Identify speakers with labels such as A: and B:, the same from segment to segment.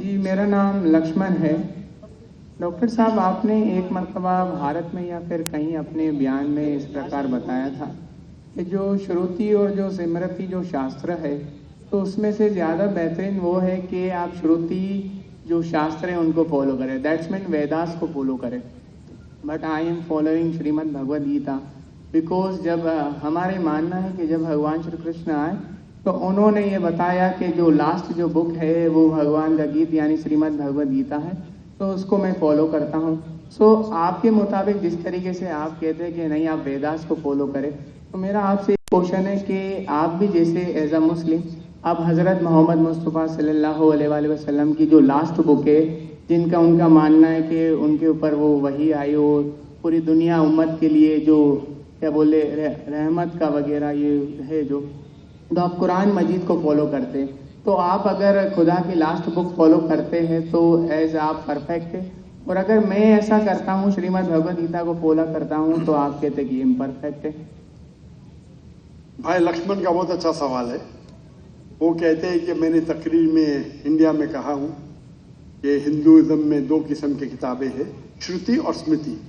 A: जी, मेरा नाम लक्ष्मण है। डॉक्टर साहब, आपने एक मर्तबा भारत में या फिर कहीं अपने बयान में इस प्रकार बताया था कि जो श्रुति और जो स्मृति जो शास्त्र है, तो उसमें से ज़्यादा बेहतरीन वो है कि आप श्रुति जो शास्त्र है उनको फॉलो करें, दैट्स मीन वेदास को फॉलो करें। But I am following Shrimad Bhagavad Gita because जब हमारे मानना है कि जब भगवान श्री कृष्ण आए तो उन्होंने ये बताया कि जो लास्ट जो बुक है वो भगवान का गीत यानी श्रीमद् भगवद गीता है, तो उसको मैं फॉलो करता हूँ। सो आपके मुताबिक जिस तरीके से आप कहते हैं कि नहीं आप वेदास को फॉलो करें, तो मेरा आपसे क्वेश्चन है कि आप भी जैसे एज अ मुस्लिम आप हज़रत मोहम्मद मुस्तफ़ा सल्लल्लाहु अलैहि वसल्लम की जो लास्ट बुक है, जिनका उनका मानना है कि उनके ऊपर वो वही आई और पूरी दुनिया उम्मत के लिए जो क्या बोले रहमत का वगैरह ये है, जो तो आप कुरान मजीद को फॉलो करते हैं, तो आप अगर खुदा की लास्ट बुक फॉलो करते हैं तो एज आप परफेक्ट है, और अगर मैं ऐसा करता हूँ श्रीमद् भगवद गीता को फॉलो करता हूँ तो आप कहते हैं कि इम्परफेक्ट है।
B: भाई लक्ष्मण का बहुत अच्छा सवाल है। वो कहते हैं कि मैंने तकरीर में इंडिया में कहा हूँ कि हिंदुइज्म में दो किस्म की किताबें हैं, श्रुति और स्मृति।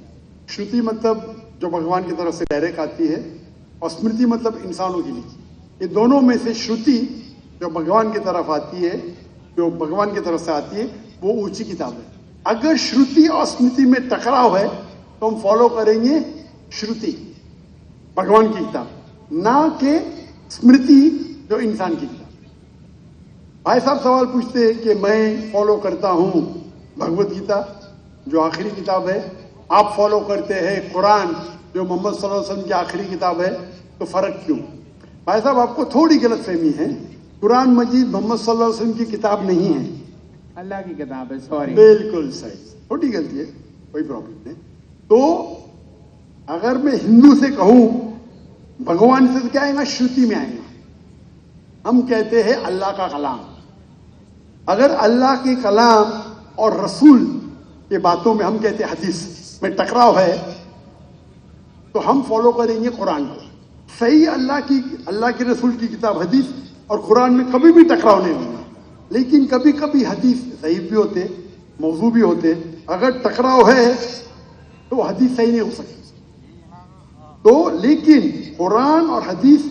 B: श्रुति मतलब जो भगवान की तरफ से डायरेक्ट आती है, और स्मृति मतलब इंसानों की लिखी। ये दोनों में से श्रुति जो भगवान की तरफ आती है, जो भगवान की तरफ से आती है, वो ऊंची किताब है। अगर श्रुति और स्मृति में टकराव है तो हम फॉलो करेंगे श्रुति, भगवान की किताब, ना कि स्मृति जो इंसान की किताब। भाई साहब सवाल पूछते हैं कि मैं फॉलो करता हूं भगवत गीता जो आखिरी किताब है, आप फॉलो करते हैं कुरान जो मोहम्मद सल्लल्लाहु अलैहि वसल्लम की आखिरी किताब है, तो फर्क क्यों? भाई साहब आपको थोड़ी गलतफहमी है। कुरान मजीद मोहम्मद सल्लल्लाहु अलैहि वसल्लम की किताब नहीं है,
A: अल्लाह की किताब है। सॉरी,
B: बिल्कुल सही, छोटी गलती है, कोई प्रॉब्लम नहीं। तो अगर मैं हिंदू से कहूं भगवान से, तो क्या आएगा? श्रुति में आएगा। हम कहते हैं अल्लाह का कलाम। अगर अल्लाह के कलाम और रसूल के बातों में हम कहते हैं हदीस में टकराव है, तो हम फॉलो करेंगे कुरान को। सही अल्लाह के रसूल की किताब हदीस और कुरान में कभी भी टकराव नहीं होगा, लेकिन कभी कभी हदीस सही भी होते, मौजू भी होते। अगर टकराव है तो हदीस सही नहीं हो सकती। तो लेकिन कुरान और हदीस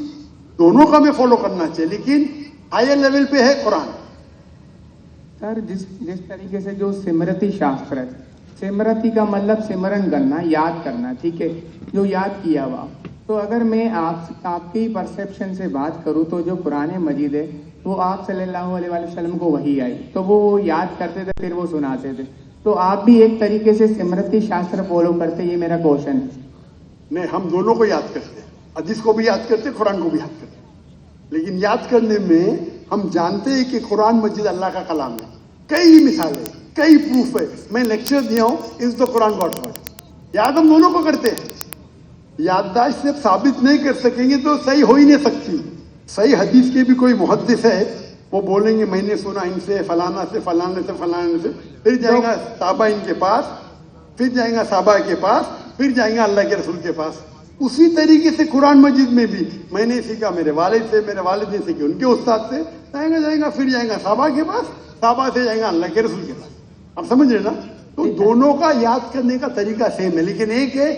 B: दोनों का हमें फॉलो करना चाहिए, लेकिन हायर लेवल पे है कुरान।
A: सर, जिस तरीके से जो स्मृति शास्त्र है, स्मृति का मतलब सिमरन करना, याद करना, ठीक है, जो याद किया हुआ। तो अगर मैं आपकी परसेप्शन से बात करूं तो जो कुरान मजीद है वो आप सल्लल्लाहु अलैहि वसल्लम को वही आई, तो वो याद करते थे, फिर वो सुनाते थे। तो आप भी एक तरीके से स्मृति शास्त्र फॉलो करते, ये मेरा क्वेश्चन है।
B: नहीं, हम दोनों को याद करते हैं, हदीस को भी याद करते हैं, कुरान को भी याद करते हैं। लेकिन याद करने में हम जानते हैं कि कुरान मजीद अल्लाह का कलाम है। कई मिसालें, कई प्रूफ है, मैं लेक्चर दिया हूं, is the Quran God word. याद हम दोनों को करते हैं। याददाश्त से साबित नहीं कर सकेंगे तो सही हो ही नहीं सकती। सही हदीस के भी कोई मुहद्दिस है, वो बोलेंगे मैंने सुना इनसे फलाना से फलाने से फलाने से, फिर जाएगा साहबा इनके पास, फिर जाएगा साहबा के पास, फिर जाएगा अल्लाह के रसूल के पास। उसी तरीके से कुरान मजीद में भी मैंने सीखा मेरे वालिद से, मेरे वालिद ने सीखी उनके उस्ताद से, जाएगा फिर जाएगा साहबा के पास, साहबा से जाएगा अल्लाह के रसूल के पास। आप समझ रहे ना? तो दोनों का याद करने का तरीका सेम है, लेकिन एक है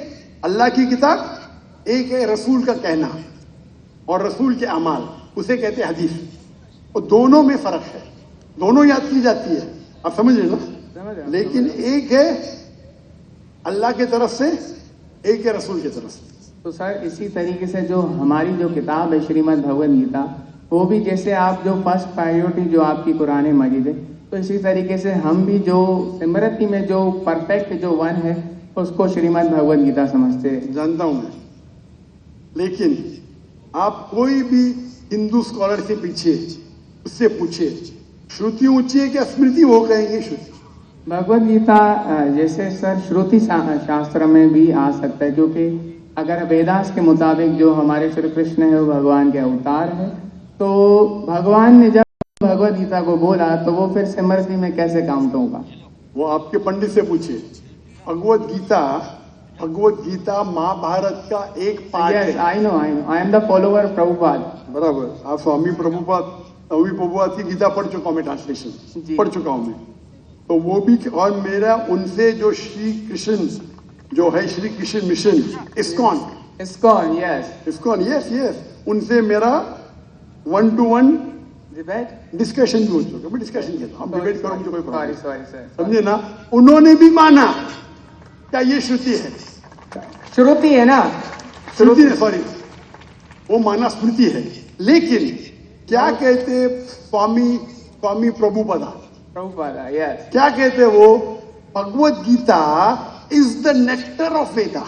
B: अल्लाह की किताब, एक है रसूल का कहना और रसूल के अमाल, उसे कहते हैं हदीस। और दोनों में फर्क है, दोनों याद की जाती है। आप समझ रहे ना? लेकिन एक है अल्लाह की तरफ से, एक है रसूल की तरफ से।
A: तो सर, इसी तरीके से जो हमारी जो किताब है श्रीमद् भगवद गीता, वो भी जैसे आप जो फर्स्ट प्रायोरिटी जो आपकी कुरान मजीद है, तो इसी तरीके से हम भी जो स्मृति में जो परफेक्ट जो वन है उसको श्रीमद् भगवद गीता समझते हैं।
B: जानता हूं मैं, लेकिन आप कोई भी हिंदू स्कॉलर से पीछे उससे पूछे श्रुति ऊंची है क्या स्मृति, वो कहेंगे श्रुति।
A: भगवद गीता जैसे सर श्रुति शास्त्र में भी आ सकता है, क्योंकि अगर वेदास के मुताबिक जो हमारे श्री कृष्ण है वो भगवान के अवतार है, तो भगवान ने जब भगवद गीता को बोला तो वो फिर स्मृति में कैसे काउंट होगा?
B: वो आपके पंडित से पूछे। भगवद गीता महाभारत का एक पार्ट है।
A: I know, I am the follower Prabhupada.
B: बराबर, आप स्वामी प्रभुपाद अभी प्रभुपाद की गीता पढ़ चुका हूं मैं,
A: जी।
B: ट्रांसलेशन पढ़ चुका हूं मैं, तो वो भी, और मेरा उनसे जो श्री कृष्ण जो है, Shri Krishna mission ISKCON,
A: ISKCON,
B: yes, उनसे मेरा 1-to-1
A: डिबेट,
B: डिस्कशन भी हो चुका। मैं डिस्कशन किया था, हम डिबेट करो, मुझे कोई प्रॉब्लम
A: सॉरी
B: नहीं।
A: सर,
B: समझे ना, उन्होंने भी माना क्या ये श्रुति है,
A: श्रुति है ना,
B: श्रुति है, सॉरी, वो माना स्मृति है। लेकिन क्या कहते स्वामी प्रभुपदा,
A: यस,
B: क्या कहते वो, Bhagavad Gita is the nectar of Veda.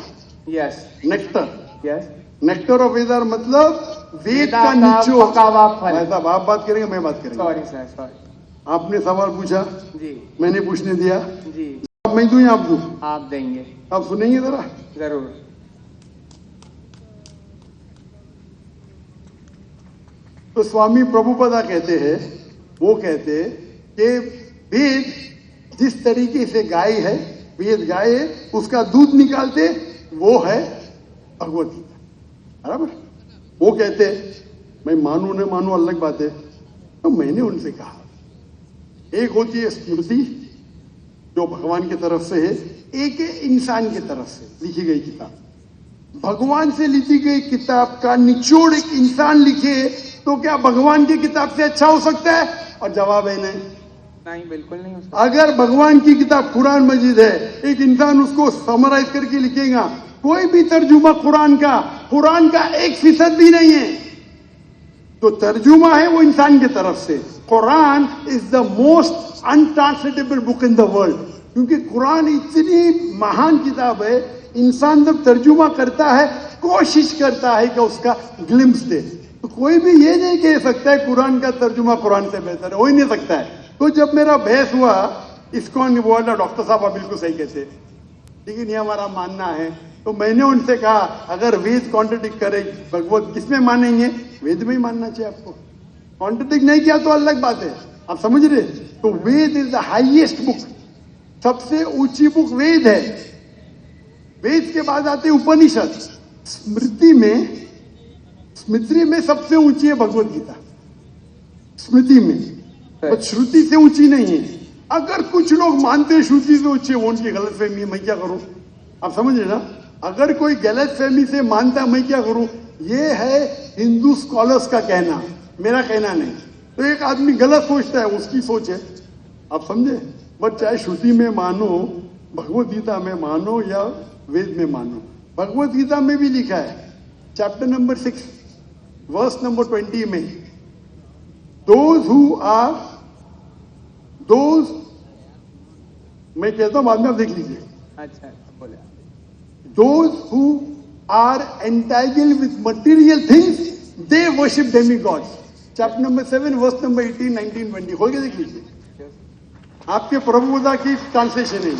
A: Yes,
B: nectar,
A: yes,
B: nectar of Veda मतलब वेद
A: वेदा
B: का
A: का
B: निचोड़।
A: पका हुआ फल।
B: भाई साहब, आप बात करेंगे, मैं बात करेंगे।
A: सॉरी सर, सॉरी,
B: आपने सवाल पूछा,
A: जी,
B: मैंने पूछने दिया,
A: जी,
B: अब मैं दूं या आप दूं?
A: आप देंगे,
B: आप सुनेंगे जरा।
A: जरूर,
B: तो स्वामी प्रभुपदा कहते हैं, वो कहते कि वेद जिस तरीके से गाय है, वेद गाय है, उसका दूध निकालते, वो है भगवत गीता, बराबर। वो कहते, मैं मानू न मानू अलग बात है, तो मैंने उनसे कहा, एक होती है स्मृति जो भगवान की तरफ से है, एक है इंसान की तरफ से लिखी गई किताब। भगवान से लिखी गई किताब का निचोड़ एक इंसान लिखे तो क्या भगवान की किताब से अच्छा हो सकता है? और जवाब है नहीं,
A: बिल्कुल नहीं हो सकता।
B: अगर भगवान की किताब कुरान मजीद है, एक इंसान उसको समराइज करके लिखेगा, कोई भी तर्जुमा कुरान का 1% भी नहीं है। तो तर्जुमा है वो इंसान की तरफ से। Quran is the most untranslatable book in the world, क्योंकि कुरान इतनी महान किताब है, इंसान जब तर्जुमा करता है, कोशिश करता है कि उसका ग्लिम्स दे। तो कोई भी ये नहीं कह सकता है कुरान का तर्जुमा कुरान से बेहतर है, हो ही नहीं सकता है। तो जब मेरा बहस हुआ, इस्कॉन बोला डॉक्टर साहब आप बिल्कुल सही कहते, लेकिन ये हमारा मानना है। तो मैंने उनसे कहा, अगर वेद कॉन्ट्रडिक्ट करे, भगवत किसमें मानेंगे? वेद में ही मानना चाहिए आपको। कॉन्ट्रडिक्ट नहीं किया तो अलग बात है, आप समझ रहे। तो वेद इज द हाईएस्ट बुक, सबसे ऊंची बुक वेद है। वेद के बाद आते उपनिषद। स्मृति में सबसे ऊंची है भगवत गीता, स्मृति में, बट श्रुति से ऊंची नहीं है। अगर कुछ लोग मानते हैं श्रुति से ऊंची, वो उनकी गलतफहमी है, मैं क्या करूं? आप समझ रहे ना। अगर कोई गलतफहमी से मानता है, मैं क्या करूं? ये है हिंदू स्कॉलर्स का कहना, मेरा कहना नहीं। तो एक आदमी गलत सोचता है, उसकी सोच है, आप समझे। बट चाहे श्रुति में मानो, भगवत गीता में मानो या वेद में मानो, भगवत गीता में भी लिखा है, चैप्टर नंबर 6 वर्स नंबर 20 में, दोज मैं कहता हूं, बाद में आप देख लीजिए।
A: अच्छा, बोले।
B: Those who are entangled with material things, they worship demigods. Chapter number 7, verse number 18, 19, 20. खोल के देख लीजिए, आपके प्रभुदा की ट्रांसलेशन है।